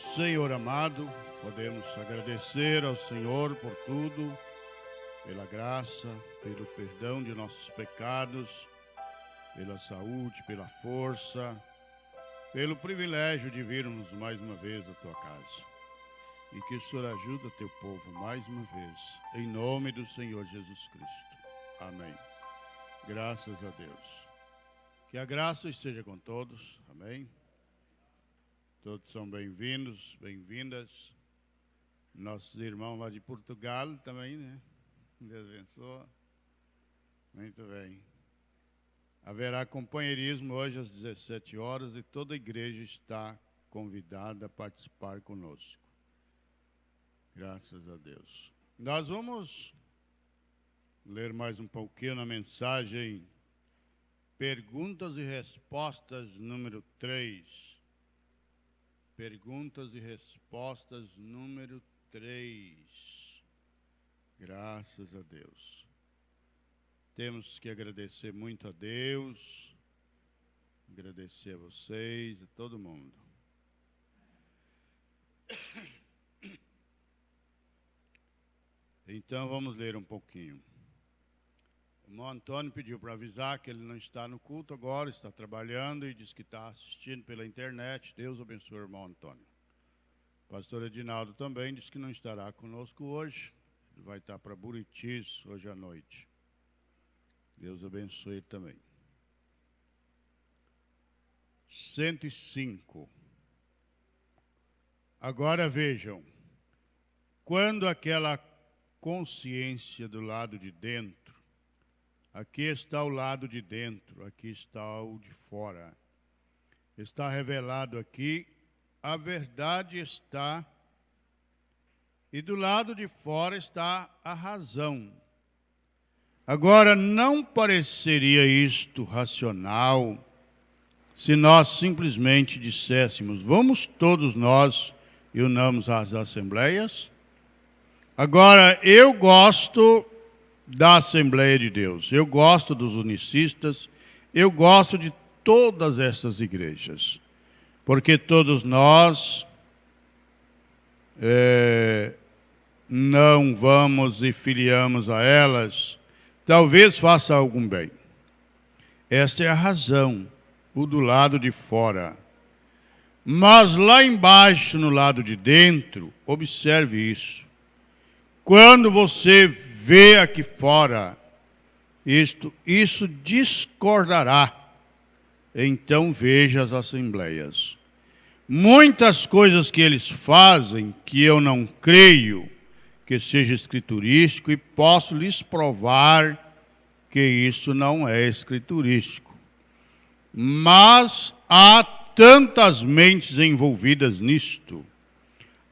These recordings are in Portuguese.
Senhor amado, podemos agradecer ao Senhor por tudo, pela graça, pelo perdão de nossos pecados, pela saúde, pela força, pelo privilégio de virmos mais uma vez à tua casa. E que o Senhor ajude o teu povo mais uma vez, em nome do Senhor Jesus Cristo. Amém. Graças a Deus. Que a graça esteja com todos. Amém. Todos são bem-vindos, bem-vindas. Nossos irmãos lá de Portugal também, né? Deus abençoe. Muito bem. Haverá companheirismo hoje às 17 horas e toda a igreja está convidada a participar conosco. Graças a Deus. Nós vamos ler mais um pouquinho na mensagem Perguntas e Respostas número 3. Perguntas e respostas número 3. Graças a Deus. Temos que agradecer muito a Deus, agradecer a vocês, a todo mundo. Então vamos ler um pouquinho. O irmão Antônio pediu para avisar que ele não está no culto agora, está trabalhando e diz que está assistindo pela internet. Deus abençoe o irmão Antônio. O pastor Edinaldo também disse que não estará conosco hoje. Ele vai estar para Buritis hoje à noite. Deus abençoe ele também. 105. Agora vejam, quando aquela consciência do lado de dentro, aqui está o lado de dentro, aqui está o de fora. Está revelado aqui, a verdade está, e do lado de fora está a razão. Agora, não pareceria isto racional se nós simplesmente disséssemos, vamos todos nós e unamos as assembleias? Agora, eu gosto da Assembleia de Deus, eu gosto dos unicistas, eu gosto de todas essas igrejas, porque todos nós não vamos e filiamos a elas, talvez faça algum bem. Esta é a razão, o do lado de fora. Mas lá embaixo, no lado de dentro, observe isso. Quando você vê aqui fora, isso discordará. Então veja as assembleias. Muitas coisas que eles fazem, que eu não creio que seja escriturístico, e posso lhes provar que isso não é escriturístico. Mas há tantas mentes envolvidas nisto.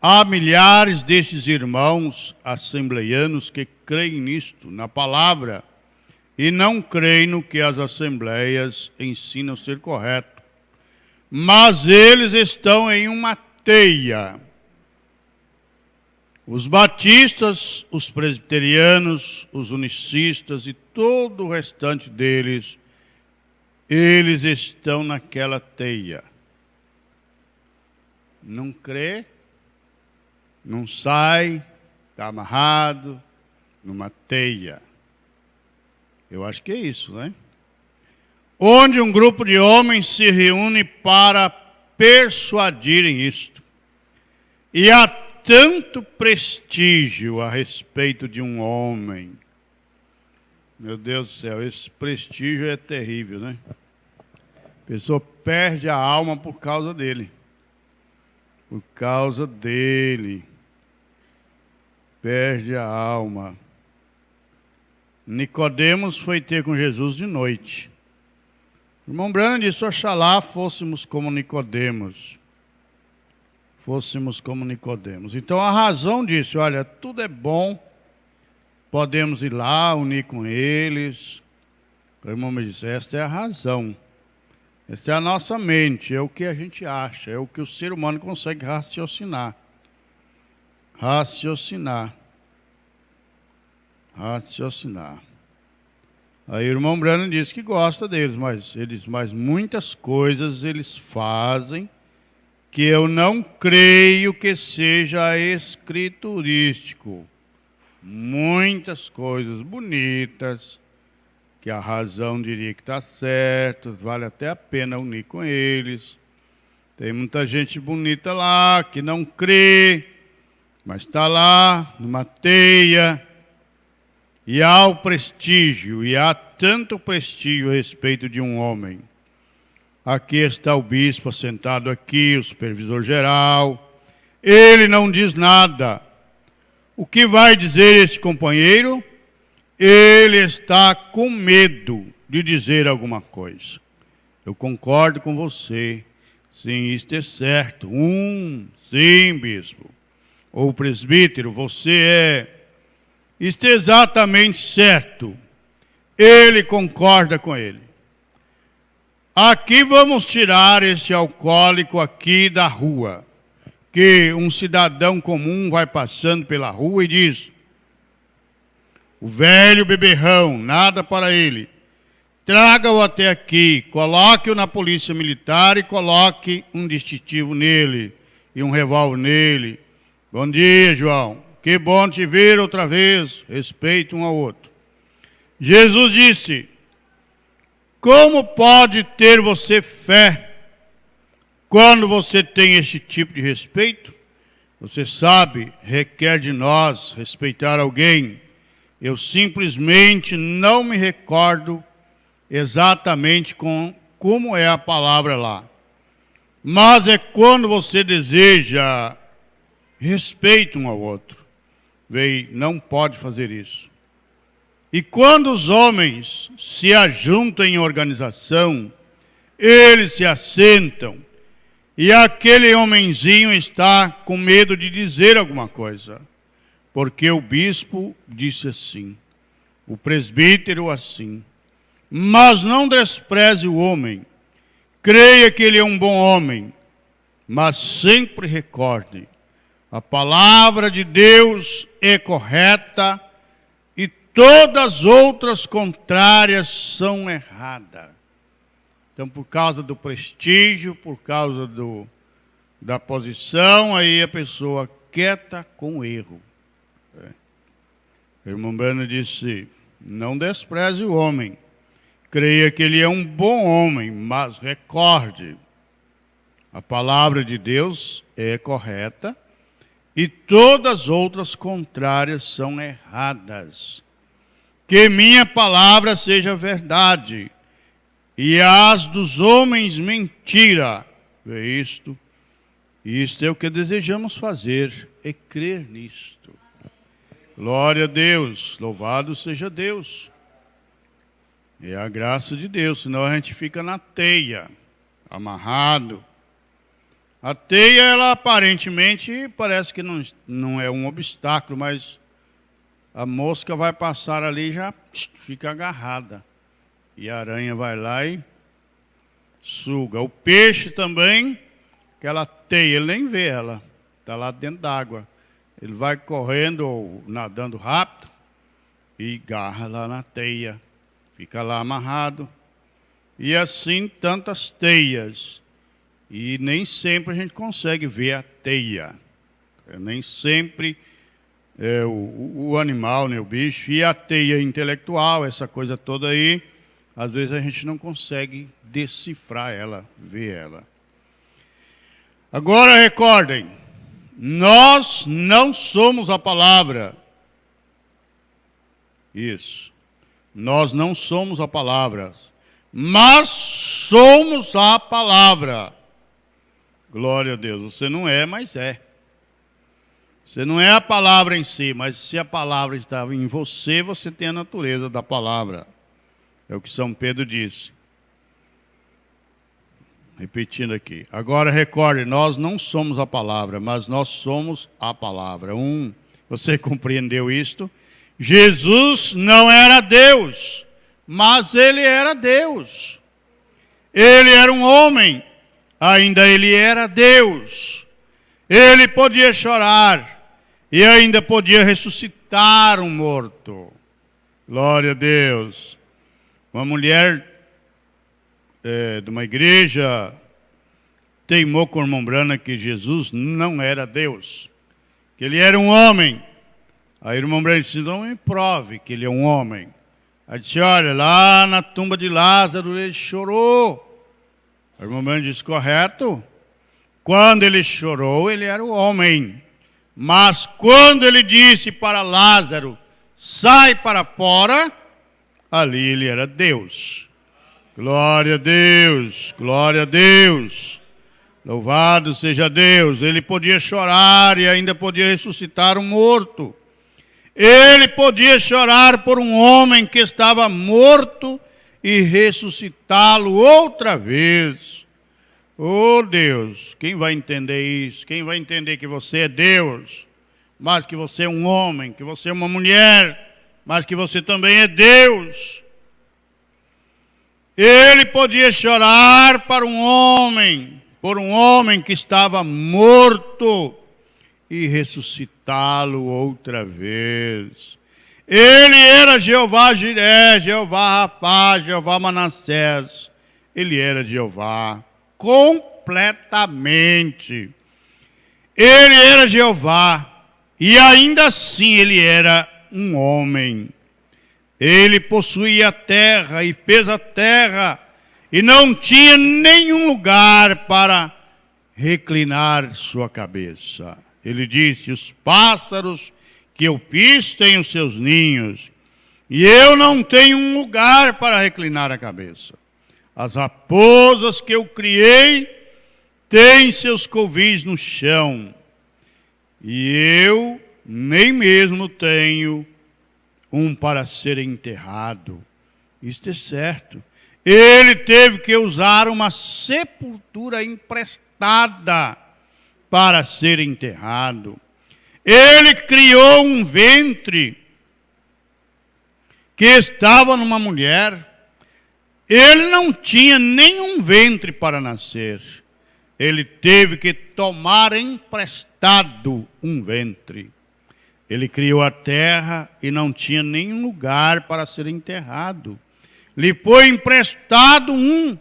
Há milhares desses irmãos assembleianos que creem nisto, na palavra, e não creem no que as assembleias ensinam ser correto. Mas eles estão em uma teia. Os batistas, os presbiterianos, os unicistas e todo o restante deles, eles estão naquela teia. Não crê? Não sai, está amarrado numa teia. Eu acho que é isso, né? Onde um grupo de homens se reúne para persuadirem isto. E há tanto prestígio a respeito de um homem. Meu Deus do céu, esse prestígio é terrível, né? A pessoa perde a alma por causa dele. Por causa dele. Perde a alma. Nicodemos foi ter com Jesus de noite. O irmão Branham disse, oxalá fôssemos como Nicodemos. Fôssemos como Nicodemos. Então a razão disso, olha, tudo é bom, podemos ir lá, unir com eles. O irmão me disse, esta é a razão. Essa é a nossa mente, é o que a gente acha, é o que o ser humano consegue raciocinar. Raciocinar. Aí o irmão Branham disse que gosta deles, mas muitas coisas eles fazem que eu não creio que seja escriturístico. Muitas coisas bonitas, que a razão diria que está certo, vale até a pena unir com eles. Tem muita gente bonita lá que não crê, mas está lá numa teia, e há o prestígio, e há tanto prestígio a respeito de um homem. Aqui está o bispo sentado aqui, o supervisor geral. Ele não diz nada. O que vai dizer este companheiro? Ele está com medo de dizer alguma coisa. Eu concordo com você. Sim, isto é certo. Sim, bispo. Ou presbítero, você é. Isto é exatamente certo. Ele concorda com ele. Aqui vamos tirar este alcoólico aqui da rua. Que um cidadão comum vai passando pela rua e diz: o velho beberrão, nada para ele. Traga-o até aqui, coloque-o na polícia militar e coloque um distintivo nele e um revólver nele. Bom dia, João. Que bom te ver outra vez. Respeito um ao outro. Jesus disse: como pode ter você fé quando você tem este tipo de respeito? Você sabe, requer de nós respeitar alguém. Eu simplesmente não me recordo exatamente como é a palavra lá. Mas é quando você deseja respeito um ao outro. Vê, não pode fazer isso. E quando os homens se ajuntam em organização, eles se assentam, e aquele homenzinho está com medo de dizer alguma coisa, porque o bispo disse assim, o presbítero assim. Mas não despreze o homem, creia que ele é um bom homem, mas sempre recorde, a palavra de Deus é correta e todas as outras contrárias são erradas. Então, por causa do prestígio, por causa da posição, aí a pessoa quieta com o erro. O irmão Brano disse, não despreze o homem, creia que ele é um bom homem, mas recorde, a palavra de Deus é correta e todas as outras contrárias são erradas. Que minha palavra seja verdade e as dos homens mentira. É isto. Isto é o que desejamos fazer, é crer nisto. Glória a Deus, louvado seja Deus. É a graça de Deus, senão a gente fica na teia, amarrado. A teia, ela aparentemente parece que não é um obstáculo, mas a mosca vai passar ali e já fica agarrada. E a aranha vai lá e suga. O peixe também, aquela teia, ele nem vê ela, está lá dentro d'água. Ele vai correndo ou nadando rápido e agarra lá na teia. Fica lá amarrado. E assim tantas teias. E nem sempre a gente consegue ver a teia. Nem sempre o animal, né, o bicho. E a teia intelectual, essa coisa toda aí, às vezes a gente não consegue decifrar ela, ver ela. Agora recordem, nós não somos a palavra. Isso. Nós não somos a palavra, mas somos a palavra. Glória a Deus. Você não é, mas é. Você não é a palavra em si, mas se a palavra está em você, você tem a natureza da palavra. É o que São Pedro disse. Repetindo aqui. Agora recorde, nós não somos a palavra, mas nós somos a palavra. Você compreendeu isto? Jesus não era Deus, mas ele era Deus. Ele era um homem, ainda ele era Deus. Ele podia chorar e ainda podia ressuscitar um morto. Glória a Deus. Uma mulher de uma igreja teimou com o irmão Brana que Jesus não era Deus, que ele era um homem. Aí o irmão Brana disse, não me prove que ele é um homem. Aí disse, olha, lá na tumba de Lázaro ele chorou. O irmão Brana disse, correto. Quando ele chorou, ele era o homem. Mas quando ele disse para Lázaro, sai para fora, ali ele era Deus. Glória a Deus, glória a Deus. Louvado seja Deus. Ele podia chorar e ainda podia ressuscitar um morto. Ele podia chorar por um homem que estava morto e ressuscitá-lo outra vez. Oh Deus, quem vai entender isso? Quem vai entender que você é Deus, mas que você é um homem, que você é uma mulher, mas que você também é Deus? Ele podia chorar para um homem, por um homem que estava morto e ressuscitá-lo outra vez. Ele era Jeová Jiré, Jeová Rafá, Jeová Manassés. Ele era Jeová completamente. Ele era Jeová e ainda assim ele era um homem. Ele possuía a terra e fez a terra e não tinha nenhum lugar para reclinar sua cabeça. Ele disse, os pássaros que eu fiz têm os seus ninhos e eu não tenho um lugar para reclinar a cabeça. As raposas que eu criei têm seus covis no chão e eu nem mesmo tenho um para ser enterrado. Isto é certo. Ele teve que usar uma sepultura emprestada para ser enterrado. Ele criou um ventre que estava numa mulher. Ele não tinha nenhum ventre para nascer. Ele teve que tomar emprestado um ventre. Ele criou a terra e não tinha nenhum lugar para ser enterrado. Lhe foi emprestado um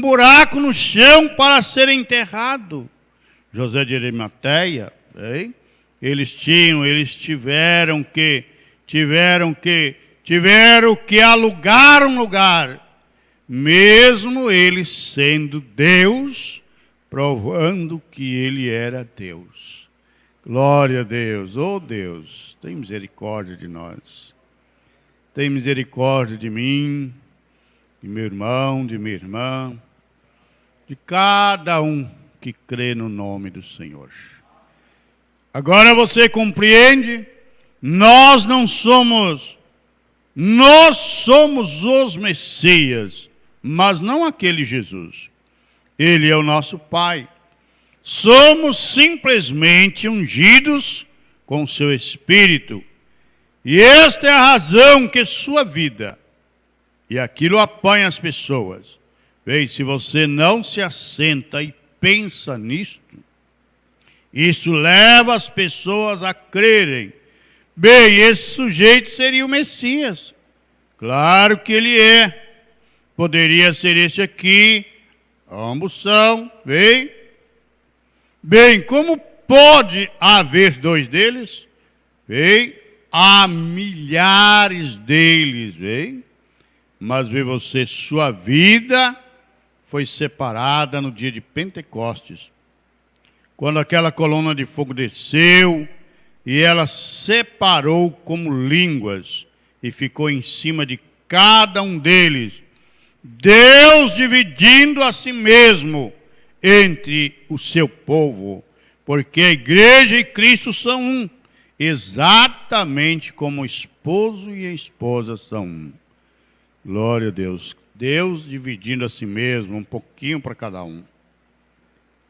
buraco no chão para ser enterrado. José de Arimateia, hein? Eles tiveram que alugar um lugar, mesmo ele sendo Deus, provando que ele era Deus. Glória a Deus. Oh Deus, tem misericórdia de nós. Tem misericórdia de mim, de meu irmão, de minha irmã, de cada um que crê no nome do Senhor. Agora você compreende? Nós somos os Messias, mas não aquele Jesus. Ele é o nosso Pai. Somos simplesmente ungidos com o seu Espírito. E esta é a razão que sua vida, e aquilo apanha as pessoas. Bem, se você não se assenta e pensa nisto, isso leva as pessoas a crerem. Bem, esse sujeito seria o Messias. Claro que ele é. Poderia ser esse aqui. Ambos são. Bem, como pode haver dois deles? Bem, há milhares deles, bem. Mas vê você, sua vida foi separada no dia de Pentecostes. Quando aquela coluna de fogo desceu e ela separou como línguas e ficou em cima de cada um deles. Deus dividindo a si mesmo entre o seu povo, porque a igreja e Cristo são um, exatamente como o esposo e a esposa são um. Glória a Deus. Deus dividindo a si mesmo, um pouquinho para cada um.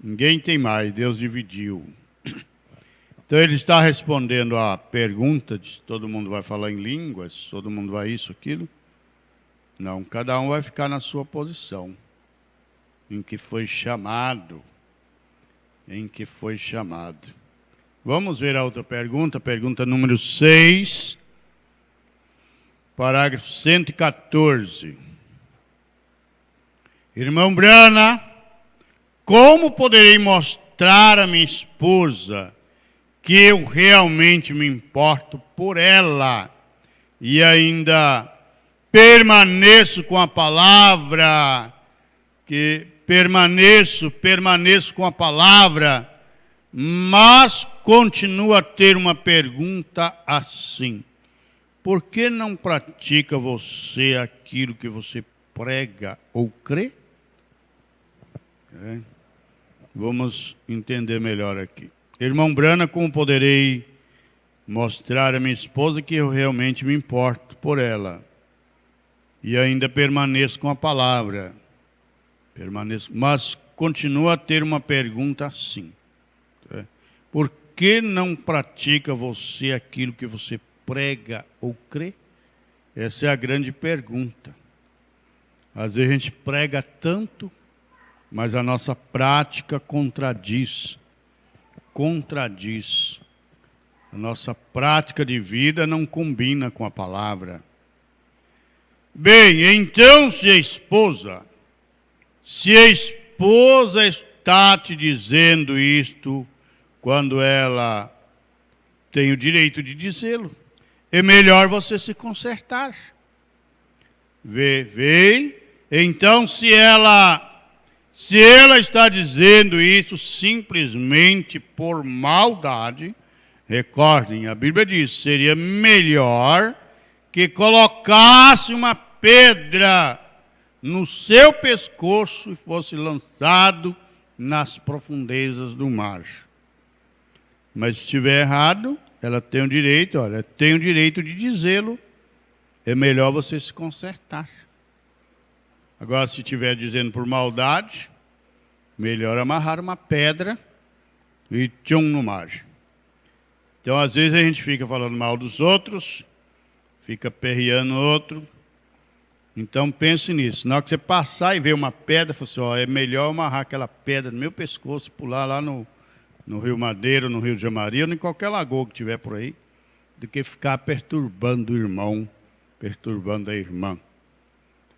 Ninguém tem mais, Deus dividiu. Então ele está respondendo à pergunta de se todo mundo vai falar em línguas, todo mundo vai isso, aquilo. Não, cada um vai ficar na sua posição, em que foi chamado, Vamos ver a outra pergunta número 6, parágrafo 114. Irmão Brana, como poderei mostrar à minha esposa que eu realmente me importo por ela e ainda permaneço com a palavra, permaneço com a palavra, mas continuo a ter uma pergunta assim: por que não pratica você aquilo que você prega ou crê? Vamos entender melhor aqui. Irmão Brana, como poderei mostrar à minha esposa que eu realmente me importo por ela e ainda permaneço com a palavra? Mas continuo a ter uma pergunta assim: por que não pratica você aquilo que você prega ou crê? Essa é a grande pergunta. Às vezes a gente prega tanto, mas a nossa prática contradiz. A nossa prática de vida não combina com a palavra. Bem, então se a esposa está te dizendo isto, quando ela tem o direito de dizê-lo, é melhor você se consertar. Então se ela está dizendo isso simplesmente por maldade, recordem, a Bíblia diz, seria melhor que colocasse uma pedra no seu pescoço e fosse lançado nas profundezas do mar. Mas se estiver errado, ela tem o direito, tem o direito de dizê-lo, é melhor você se consertar. Agora, se estiver dizendo por maldade, melhor amarrar uma pedra e tchum no mar. Então, às vezes a gente fica falando mal dos outros, fica perreando o outro. Então, pense nisso. Na hora que você passar e ver uma pedra, fala assim, é melhor amarrar aquela pedra no meu pescoço e pular lá no Rio Madeira, no Rio de Maria, ou em qualquer lagoa que tiver por aí, do que ficar perturbando o irmão, perturbando a irmã.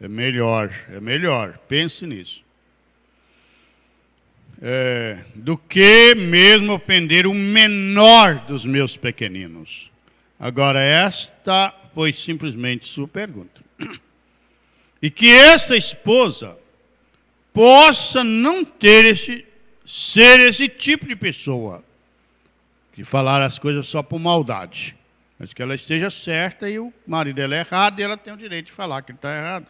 É melhor, pense nisso. Do que mesmo ofender o menor dos meus pequeninos. Agora, esta foi simplesmente sua pergunta. E que esta esposa possa não ser esse tipo de pessoa, que falar as coisas só por maldade, mas que ela esteja certa e o marido dela é errado e ela tem o direito de falar que ele está errado.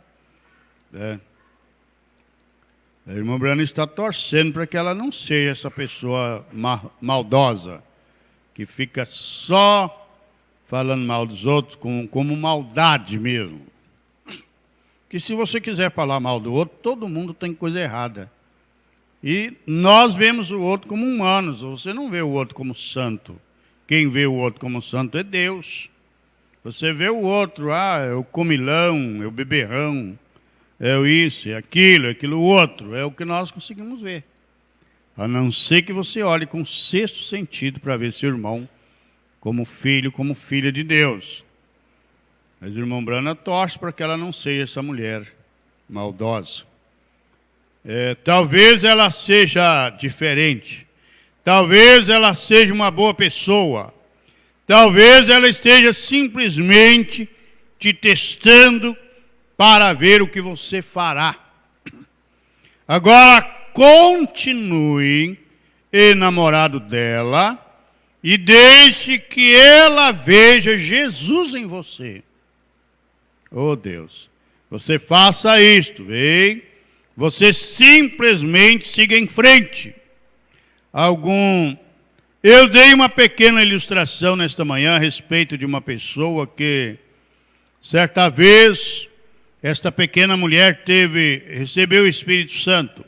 A irmã Brana está torcendo para que ela não seja essa pessoa maldosa, que fica só falando mal dos outros como maldade mesmo. Que se você quiser falar mal do outro, todo mundo tem coisa errada. E nós vemos o outro como humanos, você não vê o outro como santo. Quem vê o outro como santo é Deus. Você vê o outro, é o comilão, é o beberrão, é o isso, é aquilo outro, é o que nós conseguimos ver. A não ser que você olhe com sexto sentido para ver seu irmão como filho, como filha de Deus. Mas o irmão Brana torce para que ela não seja essa mulher maldosa. Talvez ela seja diferente, talvez ela seja uma boa pessoa, talvez ela esteja simplesmente te testando para ver o que você fará. Agora, continue enamorado dela e deixe que ela veja Jesus em você. Oh Deus, você faça isto, você simplesmente siga em frente. Eu dei uma pequena ilustração nesta manhã a respeito de uma pessoa que, certa vez, esta pequena mulher recebeu o Espírito Santo.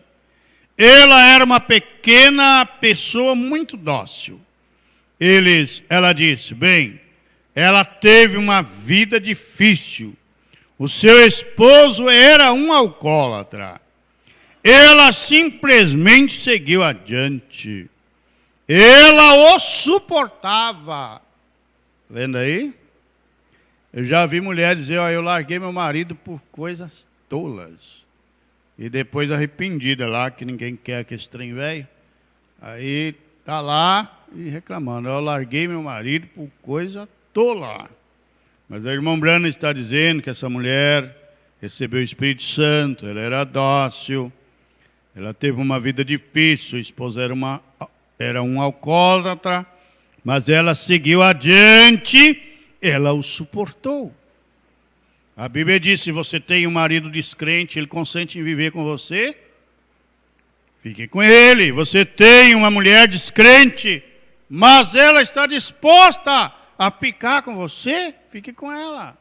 Ela era uma pequena pessoa muito dócil. Ela disse, ela teve uma vida difícil. O seu esposo era um alcoólatra. Ela simplesmente seguiu adiante. Ela o suportava. Vendo aí? Eu já vi mulheres dizer, eu larguei meu marido por coisas tolas. e depois arrependida lá, que ninguém quer aquele trem velho. Aí tá lá e reclamando. Eu larguei meu marido por coisa tola. Mas o irmão Branham está dizendo que essa mulher recebeu o Espírito Santo, ela era dócil, ela teve uma vida difícil, a esposa era um alcoólatra, mas ela seguiu adiante, ela o suportou. A Bíblia diz, se você tem um marido descrente, ele consente em viver com você, fique com ele. Você tem uma mulher descrente, mas ela está disposta a ficar com você, fique com ela.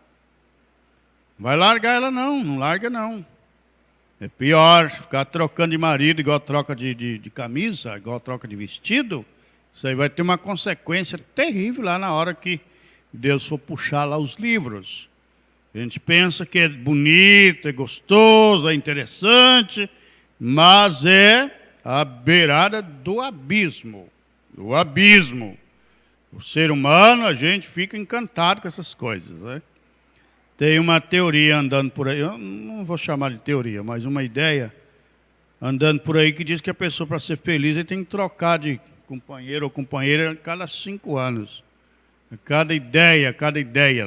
Vai largar ela não, não larga não. É pior ficar trocando de marido igual troca de camisa, igual troca de vestido. Isso aí vai ter uma consequência terrível lá na hora que Deus for puxar lá os livros. A gente pensa que é bonito, é gostoso, é interessante, mas é a beirada do abismo. Do abismo. O ser humano, a gente fica encantado com essas coisas, né? Tem uma teoria andando por aí, eu não vou chamar de teoria, mas uma ideia andando por aí que diz que a pessoa, para ser feliz, ele tem que trocar de companheiro ou companheira a cada 5 anos. Cada ideia,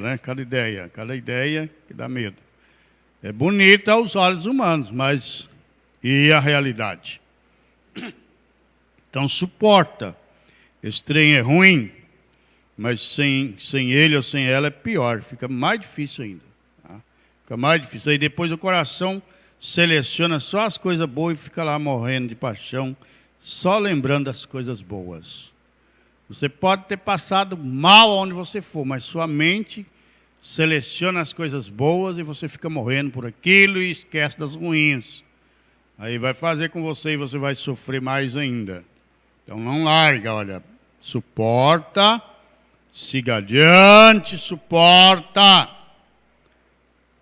né? Cada ideia que dá medo. É bonita aos olhos humanos, mas e a realidade? Então suporta. Esse trem é ruim, mas sem ele ou sem ela é pior, fica mais difícil ainda. Tá? Fica mais difícil. Aí depois o coração seleciona só as coisas boas e fica lá morrendo de paixão, só lembrando das coisas boas. Você pode ter passado mal onde você for, mas sua mente seleciona as coisas boas e você fica morrendo por aquilo e esquece das ruins. Aí vai fazer com você e você vai sofrer mais ainda. Então não larga, olha, suporta, siga adiante, suporta.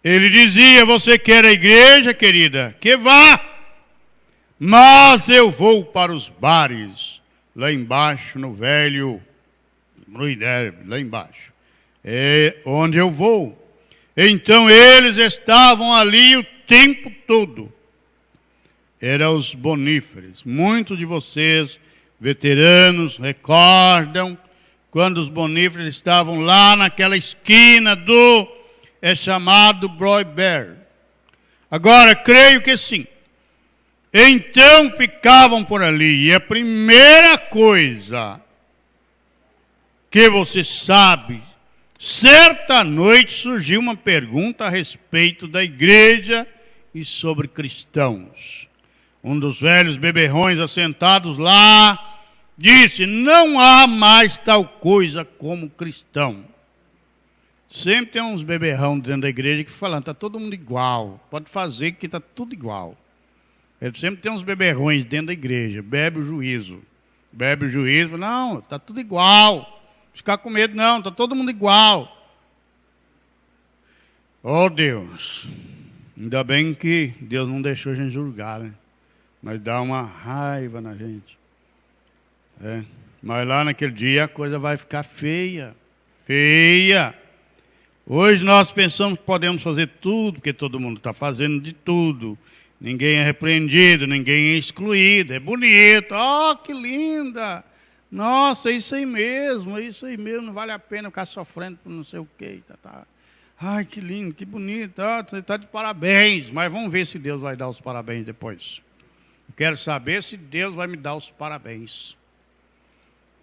Ele dizia, você quer a igreja, querida? Que vá, mas eu vou para os bares. Lá embaixo, no velho, no Iderbe, lá embaixo. É onde eu vou. Então eles estavam ali o tempo todo. Eram os boníferos. Muitos de vocês, veteranos, recordam quando os boníferos estavam lá naquela esquina do chamado Broiber. Agora, creio que sim. Então ficavam por ali, e a primeira coisa que você sabe, certa noite surgiu uma pergunta a respeito da igreja e sobre cristãos. Um dos velhos beberrões assentados lá disse, não há mais tal coisa como cristão. Sempre tem uns beberrão dentro da igreja que falam, está todo mundo igual, pode fazer que está tudo igual. Sempre tem uns beberrões dentro da igreja, bebe o juízo. Bebe o juízo, não, está tudo igual. Ficar com medo, não, está todo mundo igual. Oh Deus, ainda bem que Deus não deixou a gente julgar, né? Mas dá uma raiva na gente. É. Mas lá naquele dia a coisa vai ficar feia, feia. Hoje nós pensamos que podemos fazer tudo, porque todo mundo está fazendo de tudo. Ninguém é repreendido, ninguém é excluído. É bonito. Oh, que linda. Nossa, é isso aí mesmo, não vale a pena ficar sofrendo por não sei o quê. Tá. Ai, que lindo, que bonito. Oh, você está de parabéns. Mas vamos ver se Deus vai dar os parabéns depois. Eu quero saber se Deus vai me dar os parabéns.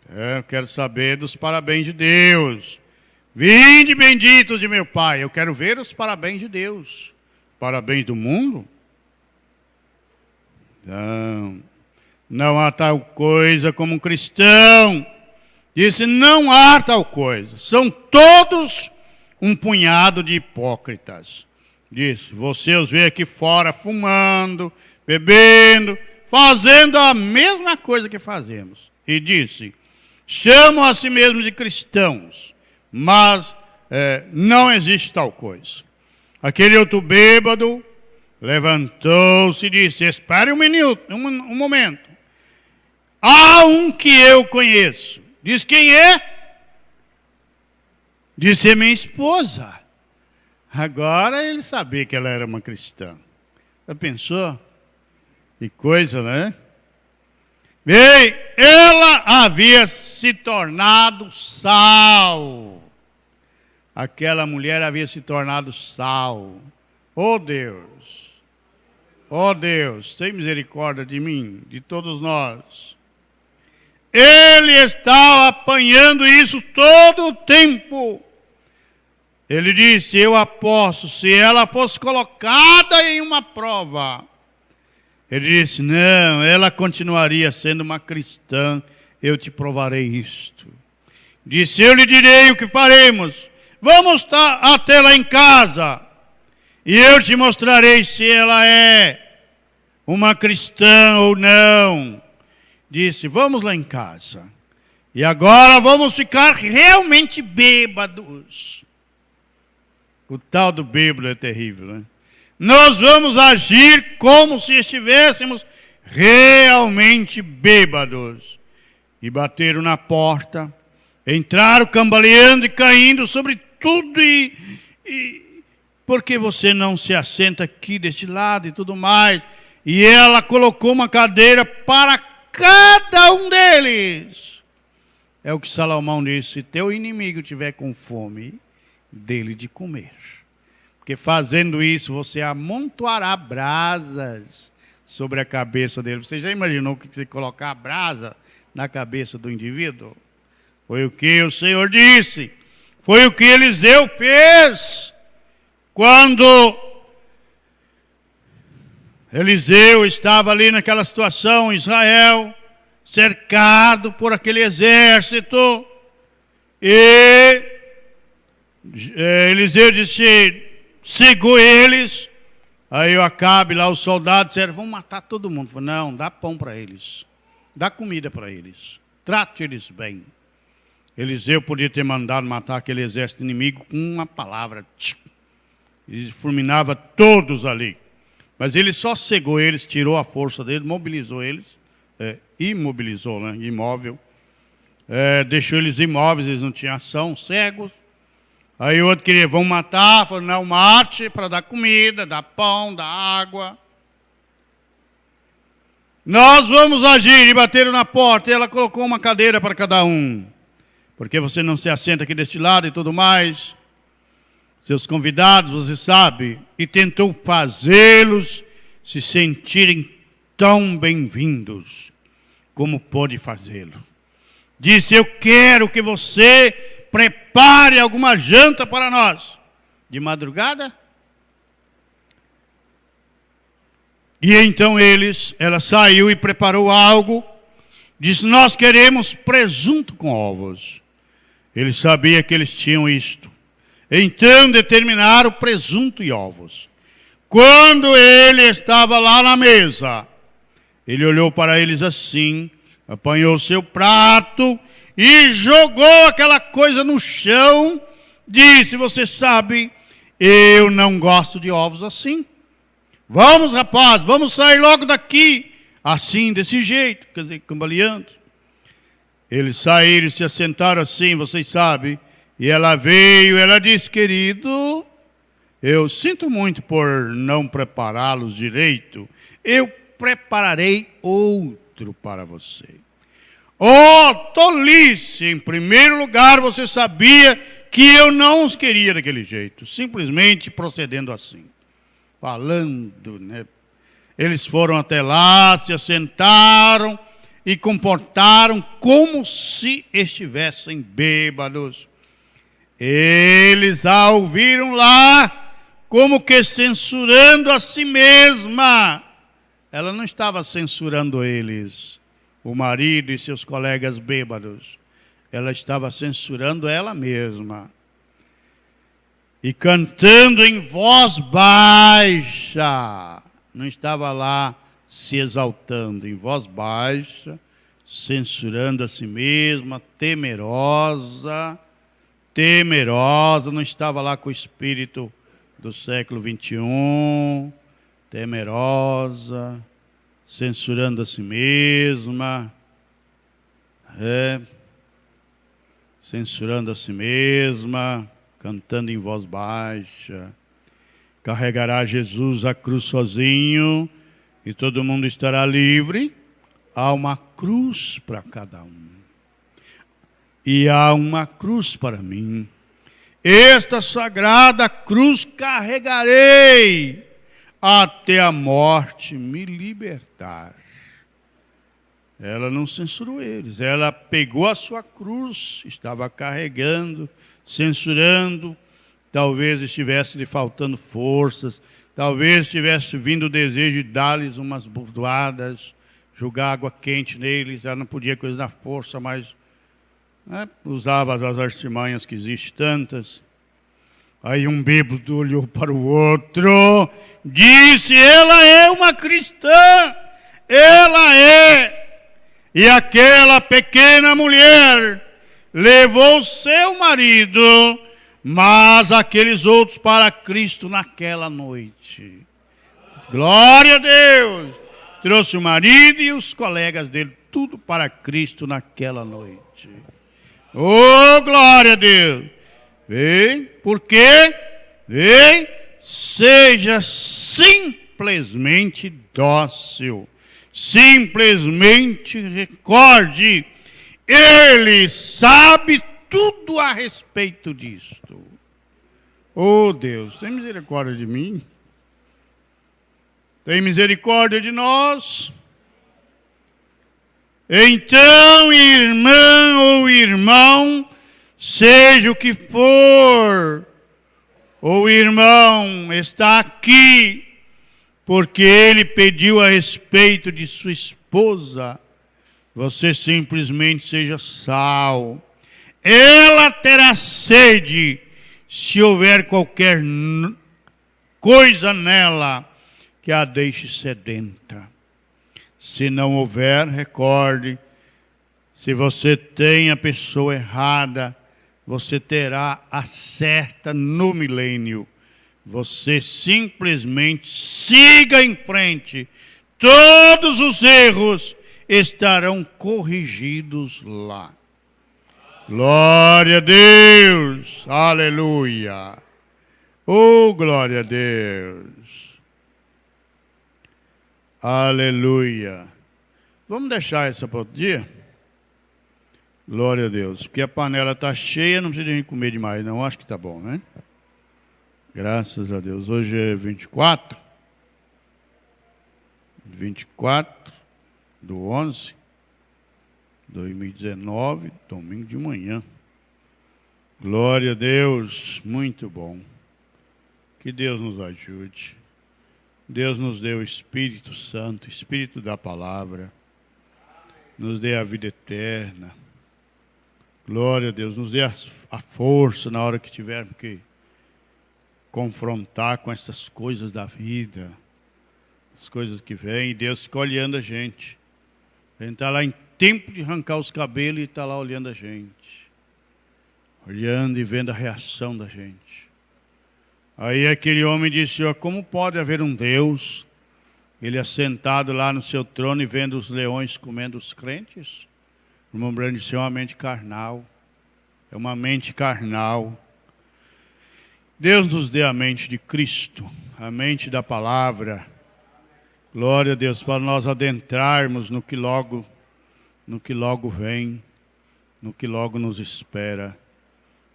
Eu quero saber dos parabéns de Deus. Vinde benditos de meu Pai. Eu quero ver os parabéns de Deus. Parabéns do mundo? Não há tal coisa como um cristão. Disse, não há tal coisa. São todos um punhado de hipócritas. Disse, você os vê aqui fora fumando, bebendo, fazendo a mesma coisa que fazemos. E disse, chamam a si mesmos de cristãos, mas não existe tal coisa. Aquele outro bêbado levantou-se e disse, espere um momento. Há um que eu conheço. Diz, quem é? Disse, é minha esposa. Agora ele sabia que ela era uma cristã. Já pensou? Que coisa, né? Bem, ela havia se tornado sal. Aquela mulher havia se tornado sal. Oh Deus, tem misericórdia de mim, de todos nós. Ele estava apanhando isso todo o tempo. Ele disse, eu aposto, se ela fosse colocada em uma prova. Ele disse, não, ela continuaria sendo uma cristã, eu te provarei isto. Disse, eu lhe direi o que faremos. Vamos até lá em casa, e eu te mostrarei se ela é uma cristã ou não. Disse, vamos lá em casa. E agora vamos ficar realmente bêbados. O tal do bêbado é terrível, né? Nós vamos agir como se estivéssemos realmente bêbados. E bateram na porta, entraram cambaleando e caindo sobre tudo. Por que você não se assenta aqui deste lado e tudo mais? E ela colocou uma cadeira para cada um deles. É o que Salomão disse, se teu inimigo tiver com fome, dele de comer. Porque fazendo isso, você amontoará brasas sobre a cabeça dele. Você já imaginou que você colocar a brasa na cabeça do indivíduo? Foi o que o Senhor disse. Foi o que Eliseu fez. Quando Eliseu estava ali naquela situação, Israel, cercado por aquele exército. E Eliseu disse, cegou eles. Aí o Acabe lá, os soldados disseram, vamos matar todo mundo. Falei, não, dá pão para eles. Dá comida para eles. Trate eles bem. Eliseu podia ter mandado matar aquele exército inimigo com uma palavra. Ele fulminava todos ali. Mas ele só cegou eles, tirou a força deles, mobilizou eles. Imobilizou, né? Imóvel. Deixou eles imóveis, eles não tinham ação, cegos. Aí o outro queria, vamos matar. Falou, não, mate para dar comida, dar pão, dar água. Nós vamos agir. E bateram na porta e ela colocou uma cadeira para cada um. Porque você não se assenta aqui deste lado e tudo mais. Seus convidados, você sabe. E tentou fazê-los se sentirem tão bem-vindos como pôde fazê-lo. Disse, eu quero que você prepare alguma janta para nós. De madrugada? E então ela saiu e preparou algo. Disse, nós queremos presunto com ovos. Ele sabia que eles tinham isto. Então determinaram presunto e ovos. Quando ele estava lá na mesa, ele olhou para eles assim, apanhou seu prato e jogou aquela coisa no chão. Disse, você sabe, eu não gosto de ovos assim. Vamos, rapaz, vamos sair logo daqui. Assim, desse jeito, quer dizer, cambaleando. Eles saíram e se assentaram assim, vocês sabem. E ela veio, ela disse, querido, eu sinto muito por não prepará-los direito. Eu prepararei outro para você. Oh, tolice! Em primeiro lugar, você sabia que eu não os queria daquele jeito. Simplesmente procedendo assim. Falando, né? Eles foram até lá, se assentaram e comportaram como se estivessem bêbados. Eles a ouviram lá, como que censurando a si mesma. Ela não estava censurando eles, o marido e seus colegas bêbados. Ela estava censurando ela mesma. E cantando em voz baixa. Não estava lá se exaltando, em voz baixa, censurando a si mesma, temerosa, não estava lá com o espírito do século 21, temerosa, censurando a si mesma, censurando a si mesma, cantando em voz baixa. Carregará Jesus a cruz sozinho, e todo mundo estará livre. Há uma cruz para cada um. E há uma cruz para mim. Esta sagrada cruz carregarei até a morte me libertar. Ela não censurou eles. Ela pegou a sua cruz, estava carregando, censurando. Talvez estivesse lhe faltando forças. Talvez estivesse vindo o desejo de dar-lhes umas burdoadas, jogar água quente neles. Ela não podia coisa na força, mas usava as artimanhas que existem tantas. Aí um bêbado olhou para o outro, disse: ela é uma cristã, ela é. E aquela pequena mulher levou seu marido, mas aqueles outros para Cristo naquela noite. Glória a Deus! Trouxe o marido e os colegas dele, tudo para Cristo naquela noite. Oh, glória a Deus! Vem, por quê? Vem, seja simplesmente dócil. Simplesmente recorde, Ele sabe tudo a respeito disto. Oh Deus, tem misericórdia de mim? Tem misericórdia de nós? Então, irmã ou irmão, seja o que for, o irmão está aqui porque ele pediu a respeito de sua esposa. Você simplesmente seja sal. Ela terá sede se houver qualquer coisa nela que a deixe sedenta. Se não houver, recorde, se você tem a pessoa errada, você terá a certa no milênio. Você simplesmente siga em frente. Todos os erros estarão corrigidos lá. Glória a Deus. Aleluia. Oh, glória a Deus. Aleluia. Vamos deixar essa para outro dia? Glória a Deus. Porque a panela está cheia, não precisa de comer demais, não. Acho que está bom, né? Graças a Deus. Hoje é 24 do 11, 2019, domingo de manhã. Glória a Deus, muito bom. Que Deus nos ajude. Deus nos dê o Espírito Santo, Espírito da Palavra. Nos dê a vida eterna. Glória a Deus, nos dê a força na hora que tivermos que confrontar com essas coisas da vida, as coisas que vêm, e Deus fica olhando a gente. A gente está lá em tempo de arrancar os cabelos e está lá olhando a gente. Olhando e vendo a reação da gente. Aí aquele homem disse: como pode haver um Deus, ele assentado lá no seu trono e vendo os leões comendo os crentes? O irmão Brando disse: é uma mente carnal. É uma mente carnal. Deus nos dê a mente de Cristo, a mente da palavra. Glória a Deus, para nós adentrarmos no que logo vem, no que logo nos espera.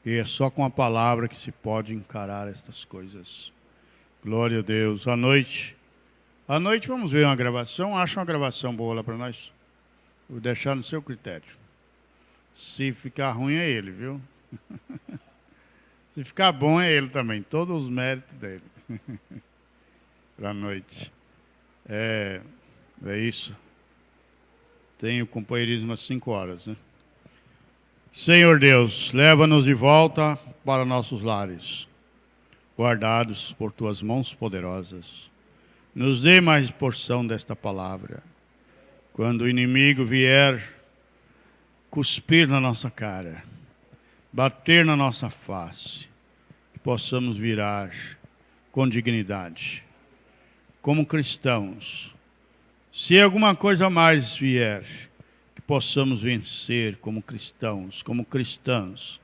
E é só com a palavra que se pode encarar estas coisas. Glória a Deus. À noite vamos ver uma gravação. Acha uma gravação boa lá para nós? Vou deixar no seu critério. Se ficar ruim é ele, viu? Se ficar bom é ele também, todos os méritos dele. Para a noite. É isso. Tem o companheirismo às 5 horas, né? Senhor Deus, leva-nos de volta para nossos lares, guardados por tuas mãos poderosas. Nos dê mais porção desta palavra. Quando o inimigo vier cuspir na nossa cara, bater na nossa face, que possamos virar com dignidade, como cristãos. Se alguma coisa mais vier, que possamos vencer como cristãos, como cristãs.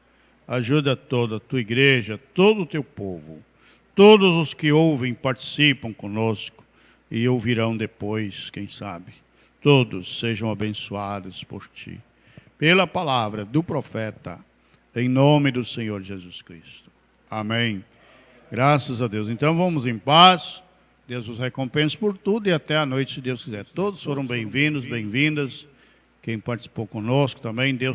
Ajuda toda a tua igreja, todo o teu povo, todos os que ouvem, participam conosco. e ouvirão depois, quem sabe. Todos sejam abençoados por ti, pela palavra do profeta, em nome do Senhor Jesus Cristo. Amém. Graças a Deus. Então vamos em paz. Deus os recompense por tudo e até a noite, se Deus quiser. Todos foram bem-vindos, bem-vindas. Quem participou conosco também, Deus